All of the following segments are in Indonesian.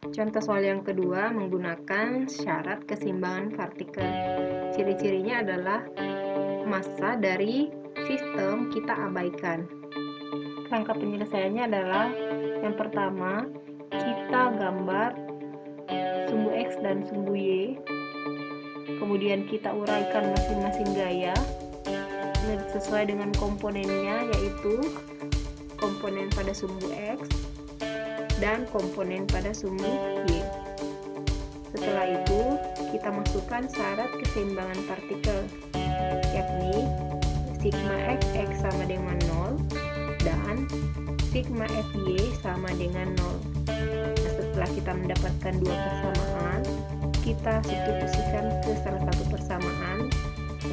Contoh soal yang kedua menggunakan syarat keseimbangan partikel. Ciri-cirinya adalah massa dari sistem kita abaikan. Rangka penyelesaiannya adalah yang pertama, kita gambar sumbu X dan sumbu Y, kemudian kita uraikan masing-masing gaya sesuai dengan komponennya, yaitu komponen pada sumbu X dan komponen pada sumbu Y. Setelah itu, kita masukkan syarat keseimbangan partikel, yakni sigma Fx sama dengan 0 dan sigma Fy sama dengan 0. Nah, setelah kita mendapatkan dua persamaan, kita substitusikan ke salah satu persamaan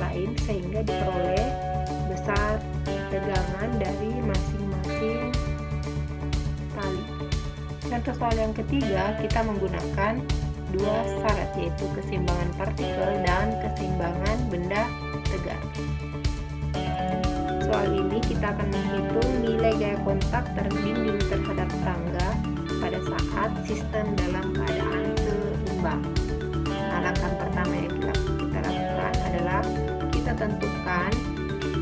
lain sehingga diperoleh besar tegangan dari masing-masing tali. Contoh soal yang ketiga, kita menggunakan dua syarat, yaitu keseimbangan partikel dan keseimbangan benda tegar. Soal ini kita akan menghitung nilai gaya kontak terbimbing terhadap tangga pada saat sistem dalam keadaan seimbang. Nah, langkah pertama yang kita lakukan adalah kita tentukan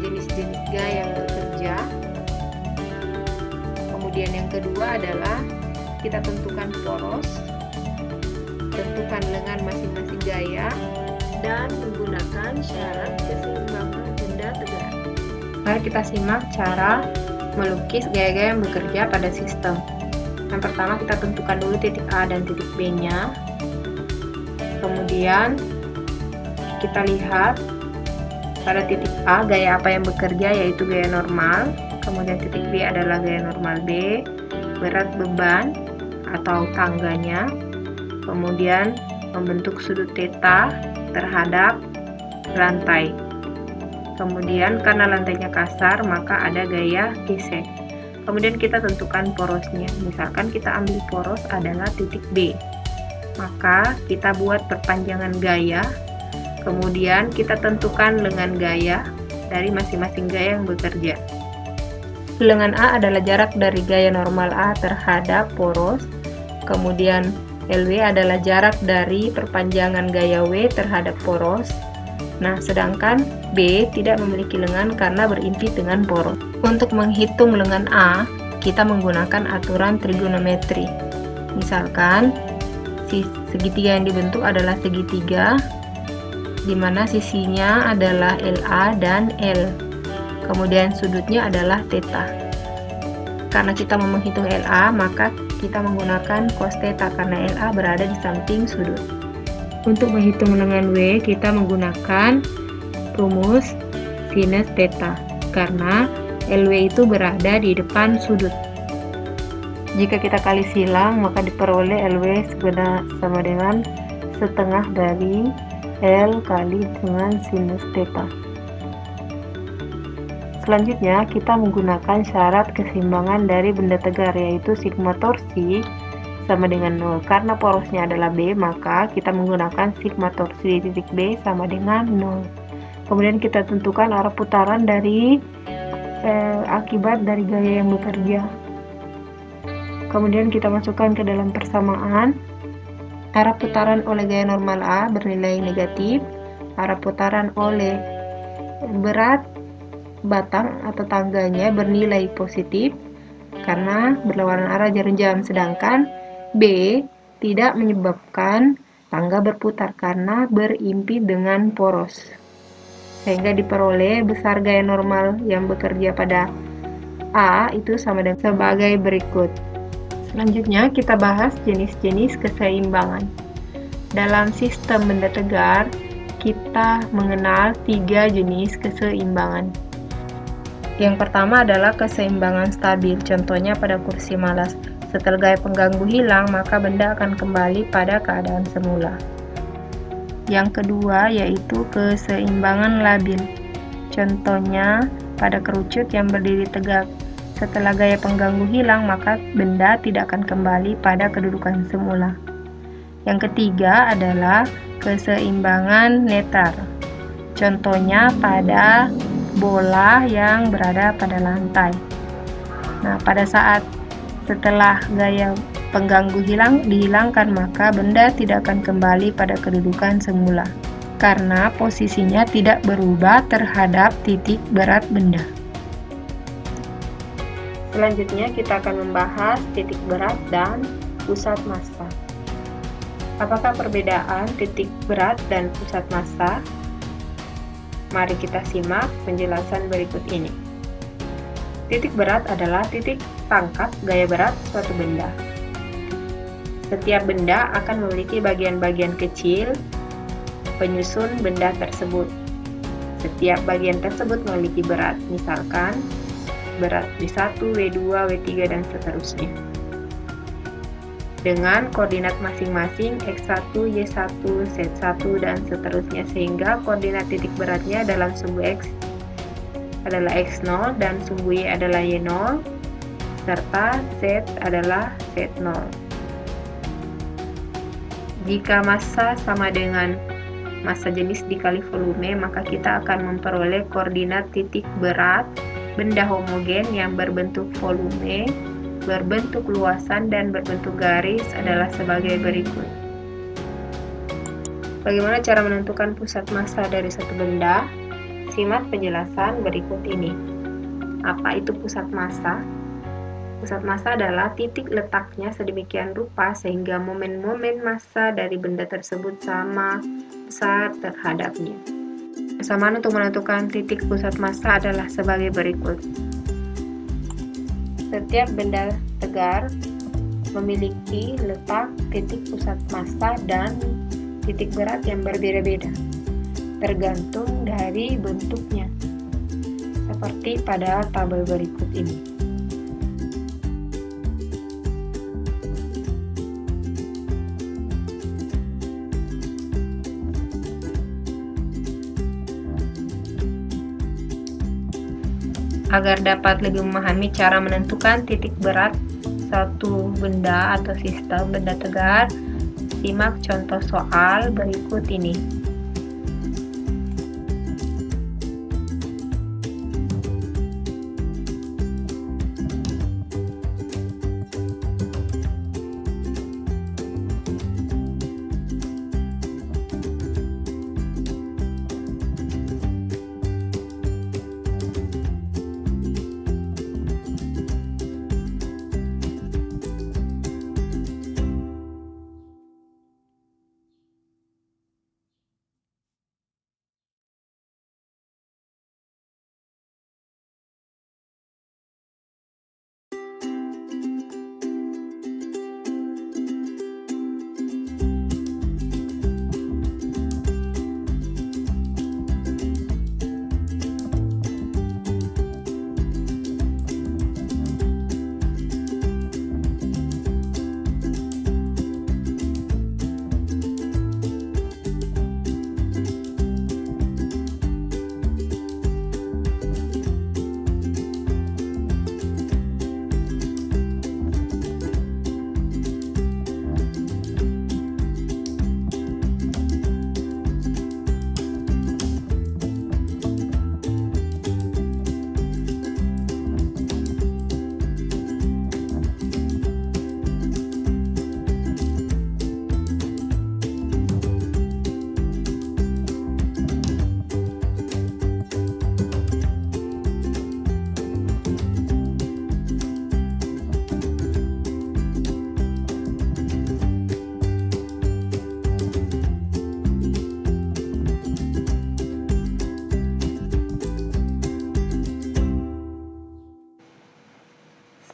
jenis-jenis gaya yang bekerja. Kemudian yang kedua adalah kita tentukan poros, tentukan lengan masing-masing gaya, dan menggunakan syarat keseimbangan benda tegar. Mari kita simak cara melukis gaya-gaya yang bekerja pada sistem. Yang pertama kita tentukan dulu titik A dan titik B nya. Kemudian kita lihat pada titik A gaya apa yang bekerja, yaitu gaya normal. Kemudian titik B adalah gaya normal B, berat beban atau tangganya. Kemudian membentuk sudut theta terhadap lantai. Kemudian karena lantainya kasar maka ada gaya gesek. Kemudian kita tentukan porosnya. Misalkan kita ambil poros adalah titik B, maka kita buat perpanjangan gaya. Kemudian kita tentukan lengan gaya dari masing-masing gaya yang bekerja. Lengan A adalah jarak dari gaya normal A terhadap poros. Kemudian LW adalah jarak dari perpanjangan gaya W terhadap poros. Nah, sedangkan B tidak memiliki lengan karena berimpit dengan poros. Untuk menghitung lengan A, kita menggunakan aturan trigonometri. Misalkan, segitiga yang dibentuk adalah segitiga, di mana sisinya adalah LA dan L. Kemudian sudutnya adalah theta. Karena kita mau menghitung LA, maka kita menggunakan cos theta karena LA berada di samping sudut. Untuk menghitung lengan W, kita menggunakan rumus sinus theta karena LW itu berada di depan sudut. Jika kita kali silang, maka diperoleh LW sama dengan setengah dari L kali dengan sinus theta. Selanjutnya, kita menggunakan syarat keseimbangan dari benda tegar, yaitu sigma torsi sama dengan 0. Karena porosnya adalah B, maka kita menggunakan sigma torsi di titik B sama dengan 0. Kemudian kita tentukan arah putaran dari akibat dari gaya yang bekerja. Kemudian kita masukkan ke dalam persamaan. Arah putaran oleh gaya normal A bernilai negatif. Arah putaran oleh berat batang atau tangganya bernilai positif karena berlawanan arah jarum jam, sedangkan B tidak menyebabkan tangga berputar karena berimpit dengan poros, sehingga diperoleh besar gaya normal yang bekerja pada A itu sama dengan sebagai berikut. Selanjutnya kita bahas jenis-jenis keseimbangan. Dalam sistem benda tegar, kita mengenal 3 jenis keseimbangan. Yang pertama adalah keseimbangan stabil, contohnya pada kursi malas. Setelah gaya pengganggu hilang, maka benda akan kembali pada keadaan semula. Yang kedua yaitu keseimbangan labil, contohnya pada kerucut yang berdiri tegak. Setelah gaya pengganggu hilang, maka benda tidak akan kembali pada kedudukan semula. Yang ketiga adalah keseimbangan netar, contohnya pada bola yang berada pada lantai. Nah, pada saat setelah gaya pengganggu dihilangkan, maka benda tidak akan kembali pada kedudukan semula, karena posisinya tidak berubah terhadap titik berat benda. Selanjutnya kita akan membahas titik berat dan pusat massa. Apakah perbedaan titik berat dan pusat massa? Mari kita simak penjelasan berikut ini. Titik berat adalah titik tangkap gaya berat suatu benda. Setiap benda akan memiliki bagian-bagian kecil penyusun benda tersebut. Setiap bagian tersebut memiliki berat, misalkan berat W1, W2, W3, dan seterusnya. Dengan koordinat masing-masing X1, Y1, Z1, dan seterusnya, sehingga koordinat titik beratnya dalam sumbu X adalah X0 dan sumbu Y adalah Y0, serta Z adalah Z0. Jika massa sama dengan massa jenis dikali volume, maka kita akan memperoleh koordinat titik berat benda homogen yang berbentuk volume, berbentuk luasan, dan berbentuk garis adalah sebagai berikut. Bagaimana cara menentukan pusat massa dari satu benda? Simak penjelasan berikut ini. Apa itu pusat massa? Pusat massa adalah titik letaknya sedemikian rupa sehingga momen-momen massa dari benda tersebut sama besar terhadapnya. Persamaan untuk menentukan titik pusat massa adalah sebagai berikut. Setiap benda tegar memiliki letak titik pusat massa dan titik berat yang berbeda-beda, tergantung dari bentuknya, seperti pada tabel berikut ini. Agar dapat lebih memahami cara menentukan titik berat satu benda atau sistem benda tegar, simak contoh soal berikut ini.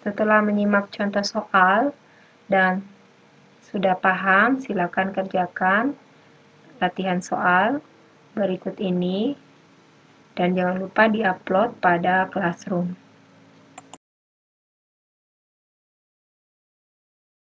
Setelah menyimak contoh soal dan sudah paham, silakan kerjakan latihan soal berikut ini dan jangan lupa diupload pada Classroom.